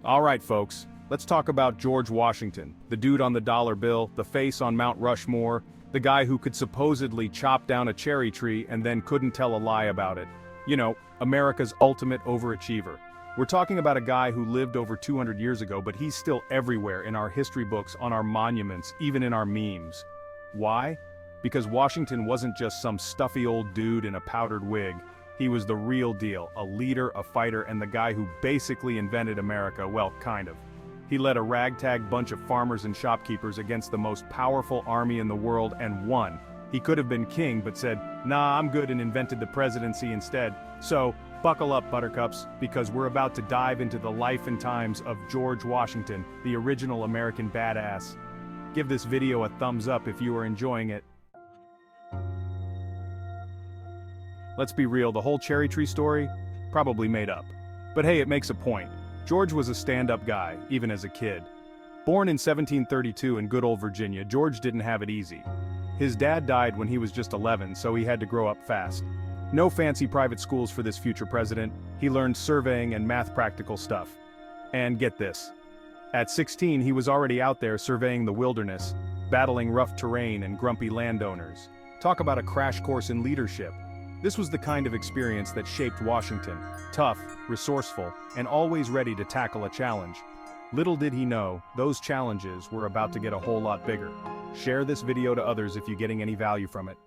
Alright folks, let's talk about George Washington, the dude on the dollar bill, the face on Mount Rushmore, the guy who could supposedly chop down a cherry tree and then couldn't tell a lie about it. You know, America's ultimate overachiever. We're talking about a guy who lived over 200 years ago, but he's still everywhere in our history books, on our monuments, even in our memes. Why? Because Washington wasn't just some stuffy old dude in a powdered wig. He was the real deal, a leader, a fighter, and the guy who basically invented America, well, kind of. He led a ragtag bunch of farmers and shopkeepers against the most powerful army in the world and won. He could have been king, but said, nah, I'm good, and invented the presidency instead. So, buckle up, buttercups, because we're about to dive into the life and times of George Washington, the original American badass. Give this video a thumbs up if you are enjoying it. Let's be real, the whole cherry tree story? Probably made up. But hey, it makes a point. George was a stand-up guy, even as a kid. Born in 1732 in good old Virginia, George didn't have it easy. His dad died when he was just 11, so he had to grow up fast. No fancy private schools for this future president. He learned surveying and math practical stuff. And get this. At 16, he was already out there surveying the wilderness, battling rough terrain and grumpy landowners. Talk about a crash course in leadership. This was the kind of experience that shaped Washington, tough, resourceful, and always ready to tackle a challenge. Little did he know, those challenges were about to get a whole lot bigger. Share this video to others if you're getting any value from it.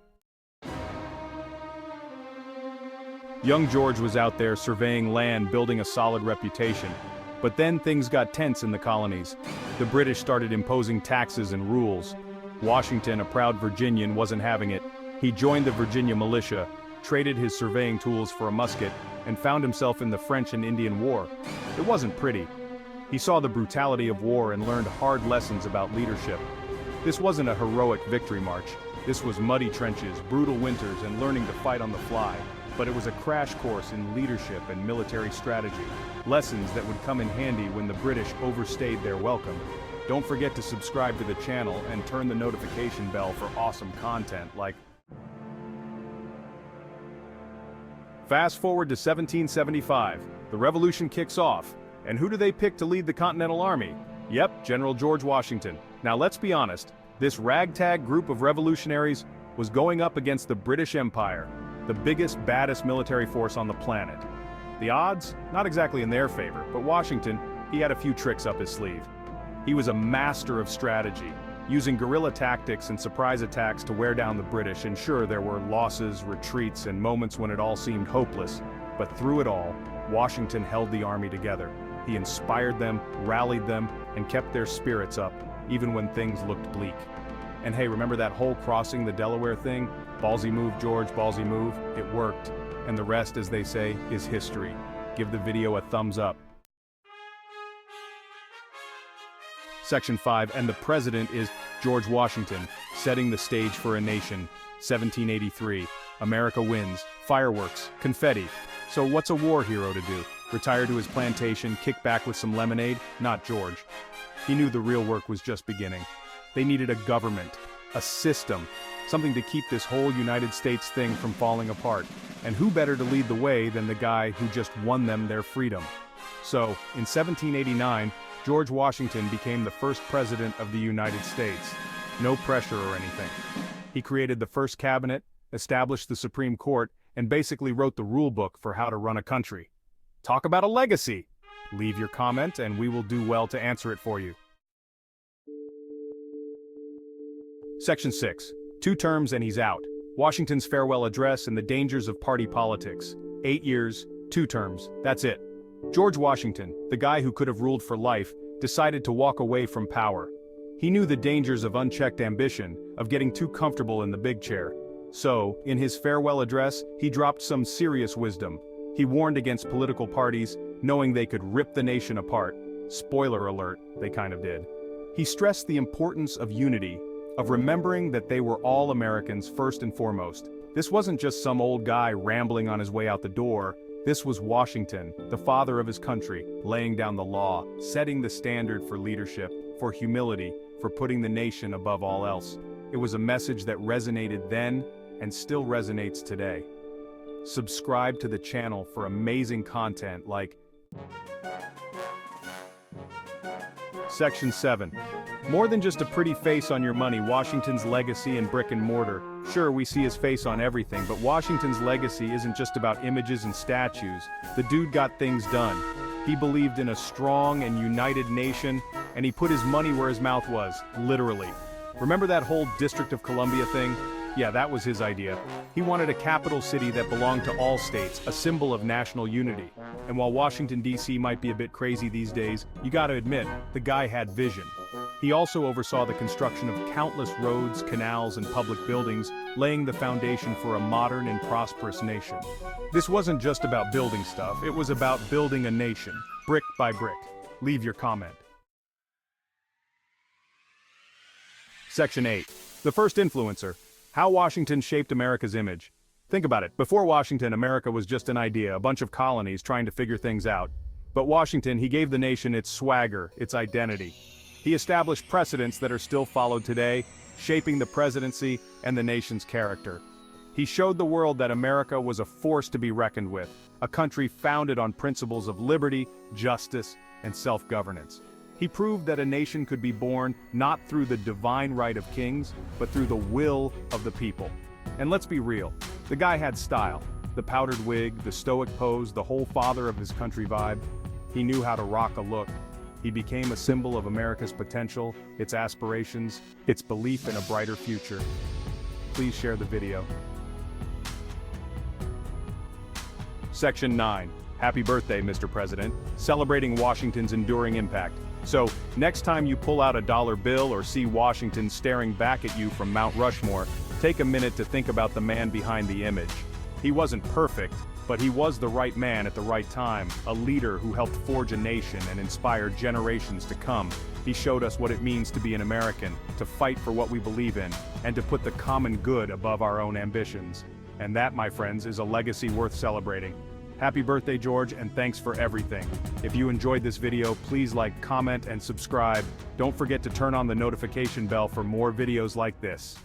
Young George was out there surveying land, building a solid reputation. But then things got tense in the colonies. The British started imposing taxes and rules. Washington, a proud Virginian, wasn't having it. He joined the Virginia militia, traded his surveying tools for a musket, and found himself in the French and Indian War. It wasn't pretty. He saw the brutality of war and learned hard lessons about leadership. This wasn't a heroic victory march. This was muddy trenches, brutal winters, and learning to fight on the fly. But it was a crash course in leadership and military strategy. Lessons that would come in handy when the British overstayed their welcome. Don't forget to subscribe to the channel and turn the notification bell for awesome content like... Fast forward to 1775, the revolution kicks off, and who do they pick to lead the Continental Army? Yep, General George Washington. Now let's be honest, this ragtag group of revolutionaries was going up against the British Empire, the biggest, baddest military force on the planet. The odds? Not exactly in their favor, but Washington, he had a few tricks up his sleeve. He was a master of strategy, using guerrilla tactics and surprise attacks to wear down the British. And sure, there were losses, retreats, and moments when it all seemed hopeless. But through it all, Washington held the army together. He inspired them, rallied them, and kept their spirits up, even when things looked bleak. And hey, remember that whole crossing the Delaware thing? Ballsy move, George, ballsy move. It worked. And the rest, as they say, is history. Give the video a thumbs up. Section 5, and the president is George Washington, setting the stage for a nation. 1783. America wins. Fireworks. Confetti. So what's a war hero to do? Retire to his plantation, kick back with some lemonade? Not George. He knew the real work was just beginning. They needed a government, a system, something to keep this whole United States thing from falling apart. And who better to lead the way than the guy who just won them their freedom? So, in 1789, George Washington became the first president of the United States. No pressure or anything. He created the first cabinet, established the Supreme Court, and basically wrote the rule book for how to run a country. Talk about a legacy! Leave your comment and we will do well to answer it for you. Section 6. 2 terms and he's out. Washington's farewell address and the dangers of party politics. 8 years, 2 terms, that's it. George Washington, the guy who could have ruled for life, decided to walk away from power. He knew the dangers of unchecked ambition, of getting too comfortable in the big chair. So, in his farewell address, he dropped some serious wisdom. He warned against political parties, knowing they could rip the nation apart. Spoiler alert, they kind of did. He stressed the importance of unity, of remembering that they were all Americans first and foremost. This wasn't just some old guy rambling on his way out the door. This was Washington, the father of his country, laying down the law, setting the standard for leadership, for humility, for putting the nation above all else. It was a message that resonated then and still resonates today. Subscribe to the channel for amazing content like Section 7. More than just a pretty face on your money, Washington's legacy and brick and mortar. Sure, we see his face on everything, but Washington's legacy isn't just about images and statues. The dude got things done. He believed in a strong and united nation, and he put his money where his mouth was, literally. Remember that whole District of Columbia thing? Yeah, that was his idea. He wanted a capital city that belonged to all states, a symbol of national unity. And while Washington, D.C. might be a bit crazy these days, you gotta admit, the guy had vision. He also oversaw the construction of countless roads, canals, and public buildings, laying the foundation for a modern and prosperous nation. This wasn't just about building stuff, it was about building a nation, brick by brick. Leave your comment. Section 8. The first influencer. How Washington shaped America's image. Think about it, before Washington, America was just an idea, a bunch of colonies trying to figure things out. But Washington, he gave the nation its swagger, its identity. He established precedents that are still followed today, shaping the presidency and the nation's character. He showed the world that America was a force to be reckoned with, a country founded on principles of liberty, justice, and self-governance. He proved that a nation could be born not through the divine right of kings, but through the will of the people. And let's be real, the guy had style. The powdered wig, the stoic pose, the whole father of his country vibe. He knew how to rock a look. He became a symbol of America's potential, its aspirations, its belief in a brighter future. Please share the video. Section 9. Happy birthday, Mr. President. Celebrating Washington's enduring impact. So, next time you pull out a dollar bill or see Washington staring back at you from Mount Rushmore, take a minute to think about the man behind the image. He wasn't perfect, but he was the right man at the right time, a leader who helped forge a nation and inspire generations to come. He showed us what it means to be an American, to fight for what we believe in, and to put the common good above our own ambitions. And that, my friends, is a legacy worth celebrating. Happy birthday, George, and thanks for everything. If you enjoyed this video, please like, comment, and subscribe. Don't forget to turn on the notification bell for more videos like this.